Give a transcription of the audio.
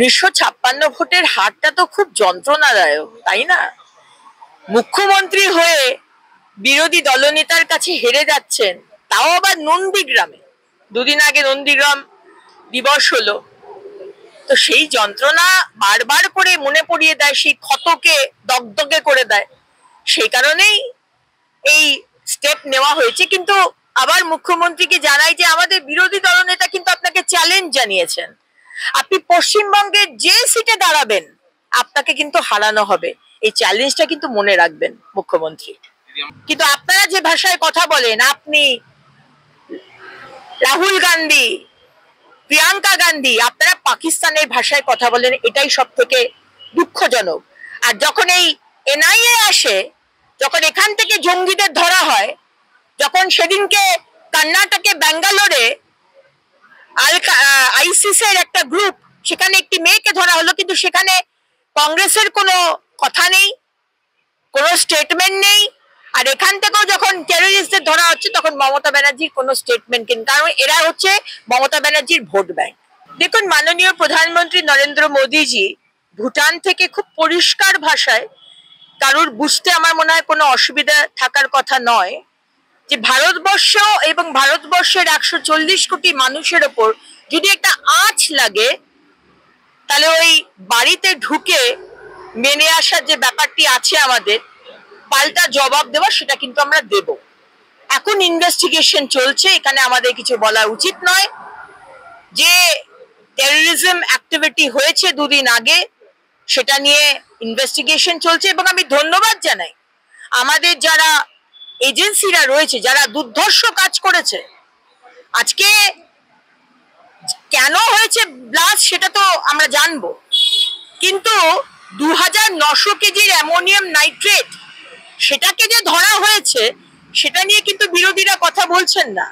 ১৯৫৬ ভোটের হারটা তো খুব যন্ত্রণাদায়ক, তাই না? মুখ্যমন্ত্রী হয়ে বিরোধী দলনেতার কাছে হেরে যাচ্ছেন, তাও আবার নন্দীগ্রামে। দুদিন আগে নন্দীগ্রাম দিবস হলো, তো সেই যন্ত্রণা বারবার করে মনে পড়িয়ে দেয়, সেই ক্ষতকে দগদগে করে দেয়। সেই কারণেই এই স্টেপ নেওয়া হয়েছে। কিন্তু আবার মুখ্যমন্ত্রীকে জানাই যে আমাদের বিরোধী দলনেতা কিন্তু আপনাকে চ্যালেঞ্জ জানিয়েছেন, আপনি পশ্চিমবঙ্গের যে সিটে দাঁড়াবেন আপনাকে কিন্তু হারানো হবে। এই চ্যালেঞ্জটা কিন্তু মনে রাখবেন মুখ্যমন্ত্রী। কিন্তু আপনারা যে ভাষায় কথা বলেন, আপনি, রাহুল গান্ধী, প্রিয়াঙ্কা গান্ধী, আপনারা পাকিস্তানের ভাষায় কথা বলেন, এটাই সব থেকে দুঃখজনক। আর যখন এই এনআইএ আসে, যখন এখান থেকে জঙ্গিদের ধরা হয়, যখন সেদিনকে কর্ণাটকে ব্যাঙ্গালোরে আইসিসের একটা গ্রুপ, সেখানে একটি মেয়েকে ধরা হলো, কিন্তু সেখানে কংগ্রেসের কোনো কথা নেই, কোনো স্টেটমেন্ট নেই। আর এখান থেকেও যখন টেররিস্টদের ধরা হচ্ছে, তখন মমতা ব্যানার্জির কোনো স্টেটমেন্ট নেই, কারণ এরা হচ্ছে মমতা ব্যানার্জির ভোট ব্যাংক। দেখুন, মাননীয় প্রধানমন্ত্রী নরেন্দ্র মোদীজি ভুটান থেকে খুব পরিষ্কার ভাষায়, কারোর বুঝতে আমার মনে হয় কোনো অসুবিধা থাকার কথা নয়, যে ভারতবর্ষ এবং ভারতবর্ষের 140 কোটি মানুষের ওপর যদি একটা আঁচ লাগে, তাহলে ওই বাড়িতে ঢুকে মেনে আসার যে ব্যাপারটি আছে আমাদের, পাল্টা জবাব দেওয়া, সেটা কিন্তু আমরা দেব। এখন ইনভেস্টিগেশন চলছে, এখানে আমাদের কিছু বলা উচিত নয়। যে টেররিজম অ্যাক্টিভিটি হয়েছে দুদিন আগে, সেটা নিয়ে ইনভেস্টিগেশন চলছে। এবং আমি ধন্যবাদ জানাই আমাদের যারা এজেন্সিরা রয়েছে, যারা দুর্ধর্ষ কাজ করেছে। আজকে কেন হয়েছে ব্লাস্ট সেটা তো আমরা জানবো, কিন্তু 2900 কেজির অ্যামোনিয়াম নাইট্রেট, সেটাকে যে ধরা হয়েছে, সেটা নিয়ে কিন্তু বিরোধীরা কথা বলছেন না।